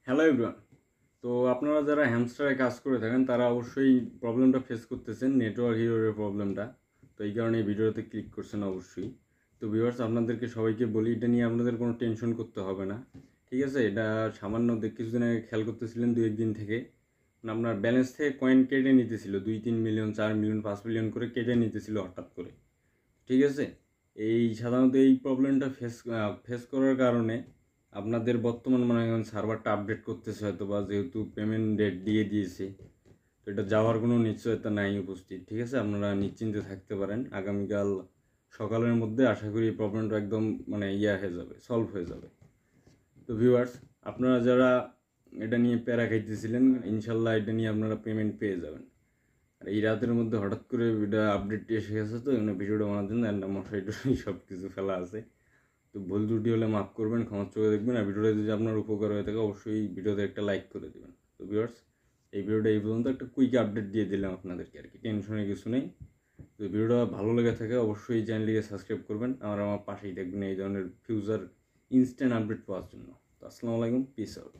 Hello everyone. তো আপনারা যারা হ্যামস্টারে কাজ করে থাকেন তারা অবশ্যই প্রবলেমটা ফেস করতেছেন, নেটওয়ার্ক হিরোর প্রবলেমটা। তো এই কারণে এই ভিডিওতে ক্লিক করছেন অবশ্যই। তো ভিউয়ার্স, আপনাদেরকে সবাইকে বলি, এটা নিয়ে আপনাদের কোনো টেনশন করতে হবে না। ঠিক আছে, এটা সামান্য কিছুদিন আগে খেয়াল করতেছিলেন, 2-1 দিন থেকে আপনার ব্যালেন্স থেকে কয়েন কেটে নিতেছিল, 2-3 মিলিয়ন, 4 মিলিয়ন, 5 মিলিয়ন করে কেটে নিতেছিল হঠাৎ করে। ঠিক আছে, সাধারণত এই প্রবলেমটা ফেস করার কারণে আপনাদের বর্তমান মনে করেন সার্ভারটা আপডেট করতেছে হয়তো, বা যেহেতু পেমেন্ট ডেট দিয়ে দিয়েছে, তো এটা যাওয়ার কোনো নিশ্চয়তা নাই উপস্থিত। ঠিক আছে, আপনারা নিশ্চিন্তে থাকতে পারেন, আগামীকাল সকালের মধ্যে আশা করি এই প্রবলেমটা একদম হয়ে যাবে, সলভ হয়ে যাবে। তো ভিউয়ার্স, আপনারা যারা এটা নিয়ে প্যারা খাইতেছিলেন, ইনশাল্লাহ এটা নিয়ে আপনারা পেমেন্ট পেয়ে যাবেন। আর এই রাতের মধ্যে হঠাৎ করে এটা আপডেট এসে গেছে, তো এখানে ভিডিওটা বানার জন্য একটা মশাই টশাই সব কিছু ফেলা আছে। তো ভুল ত্রুটি হলে মাফ করবেন, ক্ষমার চোখে দেখবেন। আর ভিডিওটা যদি আপনার উপকার হয়ে থাকে অবশ্যই ভিডিওতে একটা লাইক করে দেবেন। তো ভিউয়ার্স, এই ভিডিওটা এই পর্যন্ত একটা কুইক আপডেট দিয়ে দিলাম আপনাদেরকে আর কি, টেনশনের কিছু নেই। তো ভিডিওটা ভালো লেগে থাকে অবশ্যই চ্যানেলটিকে সাবস্ক্রাইব করবেন, আমার পাশেই থাকবেন এই ধরনের ফিউচার ইনস্ট্যান্ট আপডেট পাওয়ার জন্য। তো আসসালামু আলাইকুম, পিস আউট।